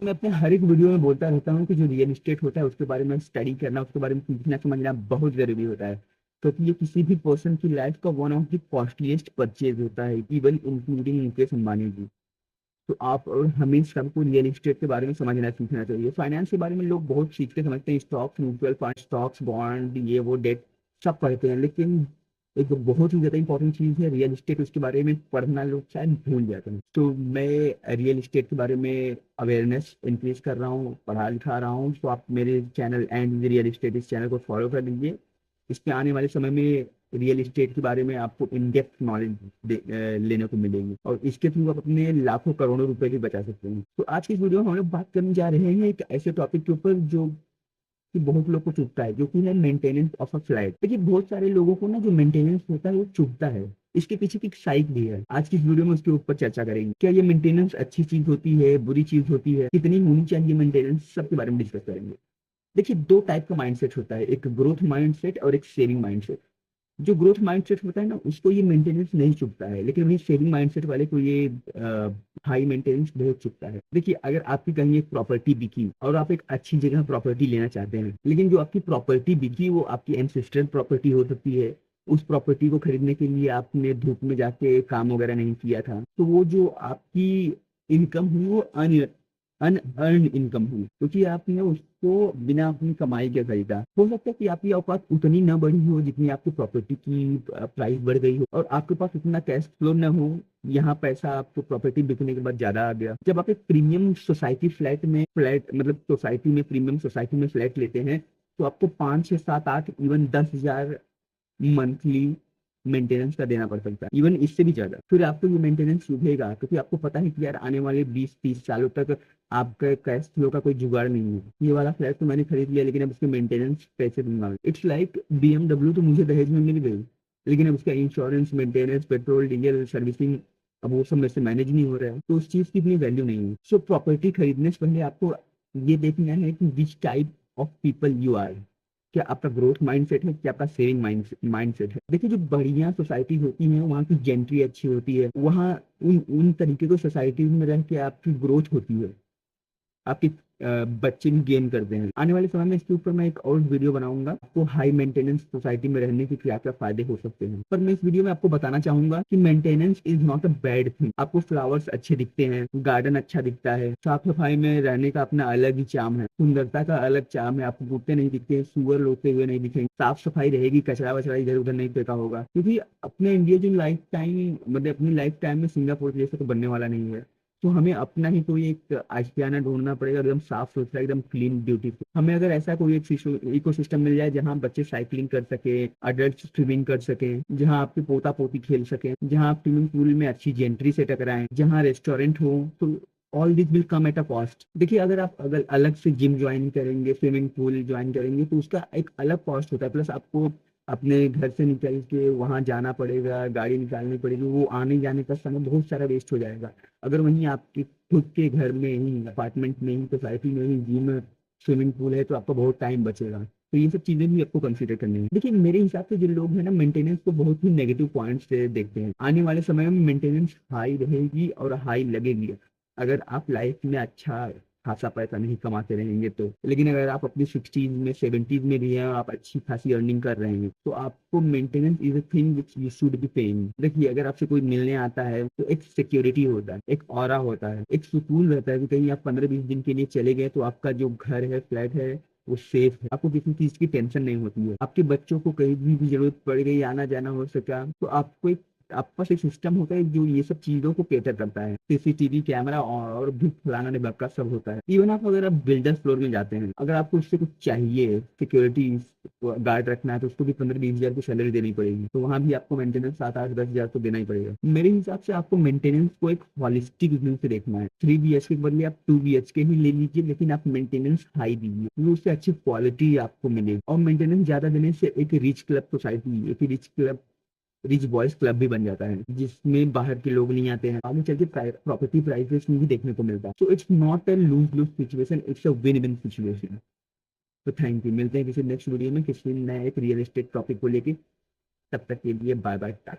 मैं अपने हर एक वीडियो में बोलता रहता हूँ कि जो रियल एस्टेट होता है उसके बारे में स्टडी करना, उसके बारे में सीखना समझना बहुत ज़रूरी होता है, क्योंकि ये किसी भी पर्सन की लाइफ का one of the costliest purchase होता है, इवन इंक्लूडिंग मुकेश अंबानी जी। तो आप और हमें सबको रियल एस्टेट के बारे में समझना सीखना चाहिए। फाइनेंस के बारे में लोग बहुत सीखते समझते हैं, stocks, mutual fund, stocks, bond, ये वो, डेट, सब पढ़ते हैं, लेकिन एक बहुत ही ज़्यादा इंपॉर्टेंट चीज़ है रियल एस्टेट, उसके बारे में पढ़ना लोग शायद भूल जाते हैं। तो मैं रियल एस्टेट के बारे में अवेयरनेस इंक्रीज कर रहा हूँ, पढ़ा लिखा रहा हूँ। तो आप मेरे चैनल एंड रियल एस्टेट इस चैनल को फॉलो कर लीजिए। इसके आने वाले समय में रियल एस्टेट के बारे में आपको इन डेप्थ नॉलेज लेने को मिलेगी, और इसके थ्रू आप अपने लाखों करोड़ों रुपए भी बचा सकते हैं। तो आज की इस वीडियो में हम लोग बात करने जा रहे हैं एक ऐसे टॉपिक के ऊपर जो कि बहुत लोग को चुभता है, जो कि है मेंटेनेंस ऑफ अ फ्लैट। देखिए, बहुत सारे लोगों को ना जो मेंटेनेंस होता है वो चुभता है। इसके पीछे की साइक भी है, आज की इस वीडियो में उसके ऊपर चर्चा करेंगे। क्या ये मेंटेनेंस अच्छी चीज होती है, बुरी चीज होती है, कितनी होनी चाहिए मेंटेनेंस, सबके बारे में डिस्कस करेंगे। देखिए, दो टाइप का माइंडसेट होता है, एक ग्रोथ माइंडसेट और एक सेविंग माइंडसेट। जो ग्रोथ माइंडसेट होता है ना, उसको ये मेंटेनेंस नहीं चुभता है, लेकिन वही सेविंग माइंडसेट वाले को ये हाई मेंटेनेंस बहुत चुभता है। देखिए, अगर आपकी कहीं एक प्रॉपर्टी बिकी और आप एक अच्छी जगह प्रॉपर्टी लेना चाहते हैं, लेकिन जो आपकी प्रॉपर्टी बिकी वो आपकी एंसेस्ट्रल प्रॉपर्टी हो सकती है, उस प्रॉपर्टी को खरीदने के लिए आपने धूप में जाके काम वगैरह नहीं किया था, तो वो जो आपकी इनकम हुई वो अनअर्न इनकम हुई, क्योंकि आपने उसको बिना अपनी कमाई के खरीदा। हो सकता है कि आपकी औकात उतनी ना बढ़ी हो जितनी आपकी प्रॉपर्टी की प्राइस बढ़ गई हो, और आपके पास उतना कैश फ्लो ना हो। यहाँ पैसा आपको प्रॉपर्टी बिकने के बाद ज्यादा आ गया। जब आप एक प्रीमियम सोसाइटी फ्लैट मतलब सोसाइटी में, प्रीमियम सोसाइटी में फ्लैट लेते हैं, तो आपको 5 6 7 8 इवन 10,000 मंथली मेंटेनेंस का देना पड़ सकता है, इवन इससे भी ज्यादा। फिर आपको ये मेंटेनेंस चुभेगा, क्योंकि आपको पता है कि यार आने वाले 20 30 सालों तक आपका कैश फ्लो का कोई जुगाड़ नहीं है। ये वाला फ्लैट तो मैंने खरीद लिया, लेकिन अब इसके मेंटेनेंस पैसे दूंगा। इट्स लाइक BMW तो मुझे दहेज में मिल गई, लेकिन अब उसका insurance, maintenance, petrol diesel, servicing, अब वो सब मेरे से मैनेज नहीं हो रहा है, तो उस चीज की इतनी वैल्यू नहीं है। सो प्रॉपर्टी खरीदने से पहले आपको ये देखना है कि which type of people you are. क्या आपका ग्रोथ माइंडसेट है, क्या आपका सेविंग माइंडसेट है। देखिए, जो बढ़िया सोसाइटी होती है वहाँ की जेंट्री अच्छी होती है, वहाँ उन उन तरीके को सोसाइटी में रह के आपकी ग्रोथ होती है, आपके बच्चे भी गेन करते हैं। आने वाले समय में इसके ऊपर मैं एक और वीडियो बनाऊंगा, आपको हाई मेंटेनेंस सोसाइटी में रहने के क्या क्या फायदे हो सकते हैं। पर मैं इस वीडियो में आपको बताना चाहूंगा कि maintenance is not a bad thing. आपको फ्लावर्स अच्छे दिखते हैं, गार्डन अच्छा दिखता है, साफ सफाई में रहने का अपना अलग ही चाम है, सुंदरता का अलग चाम है। आपको कुत्ते नहीं दिखते, सुअर लोते हुए नहीं दिखेंगे, साफ सफाई रहेगी, कचरा वचरा इधर उधर नहीं फेंका होगा, क्योंकि अपने इंडिया जो लाइफ टाइम मतलब अपनी लाइफ टाइम में सिंगापुर जैसा तो बनने वाला नहीं है। तो हमें अपना ही कोई एक आशियाना ढूंढना पड़ेगा, एकदम साफ सुथरा, एकदम क्लीन, ब्यूटीफुल। हमें अगर ऐसा कोई एक इको सिस्टम मिल जाए जहाँ बच्चे साइकिलिंग कर सके, अडल्ट स्विमिंग कर सके, जहाँ आपके पोता पोती खेल सके, जहाँ आप स्विमिंग पूल में अच्छी जेंट्री से टकराएं, जहाँ रेस्टोरेंट हो, तो all this will come at a cost. देखिए, अगर अलग से जिम ज्वाइन करेंगे, स्विमिंग पूल ज्वाइन करेंगे, तो उसका एक अलग कॉस्ट होता है, प्लस आपको अपने घर से निकल के वहां जाना पड़ेगा, गाड़ी निकालनी पड़ेगी, वो आने जाने का समय बहुत सारा वेस्ट हो जाएगा। अगर वहीं आपके खुद के घर में ही, अपार्टमेंट में ही, सोसाइटी में ही जिम, स्विमिंग पूल है, तो आपका बहुत टाइम बचेगा। तो ये सब चीजें भी आपको कंसीडर करनी है। देखिए, मेरे हिसाब से जो लोग हैं ना, मेंटेनेंस को बहुत ही नेगेटिव पॉइंट से देखते हैं। आने वाले समय में मेंटेनेंस हाई रहेगी और हाई लगेगी, अगर आप लाइफ में अच्छा खासा पैसा नहीं कमाते रहेंगे तो। लेकिन अगर आप अपनी 60s में, 70s में भी हैं और आप अच्छी खासी अर्निंग कर रहे हैं, तो आपको maintenance is a thing which you should be paying. देखिए, अगर आपसे कोई मिलने आता है तो एक सिक्योरिटी होता है, एक ऑरा होता है, एक सुकून रहता है कि कहीं आप 15 20 दिन के लिए चले गए तो आपका जो घर है, फ्लैट है, वो सेफ है, आपको किसी चीज की टेंशन नहीं होती है। आपके बच्चों को कहीं भी जरूरत पड़ गई, आना जाना हो सका, तो आपको एक आपके पास एक सिस्टम होता है जो ये सब चीजों को कैटर करता है, सीसीटीवी कैमरा और भी फलाना डिबक्का सब होता है। इवन आप अगर आप बिल्डर फ्लोर में जाते हैं, अगर आपको उससे कुछ चाहिए, सिक्योरिटी गार्ड रखना है, तो उसको भी 15 20 हजार की सैलरी देनी पड़ेगी, तो वहां भी आपको मेंटेनेंस 7 8 10 हजार तो देना ही पड़ेगा। मेरे हिसाब से आपको मेंटेनेंस को एक हॉलिस्टिक व्यू से देखना है। 3 BHK के बदले आप 2 BHK ही ले लीजिए, लेकिन आप मेंटेनेंस हाई दीजिए, क्योंकि उससे अच्छी क्वालिटी आपको मिलेगी। और मेंटेनेंस ज्यादा देने से एक रिच क्लब सोसाइटी, एक रिच बॉयज क्लब भी बन जाता है, जिसमें बाहर के लोग नहीं आते हैं, आगे चल के प्रॉपर्टी प्राइसेस में भी देखने को मिलता है। So it's not a lose lose situation, it's a win win situation. तो थैंक यू, मिलते हैं किसी नेक्स्ट वीडियो में किसी नए एक रियल एस्टेट टॉपिक को लेके। तब तक के लिए बाय बाय।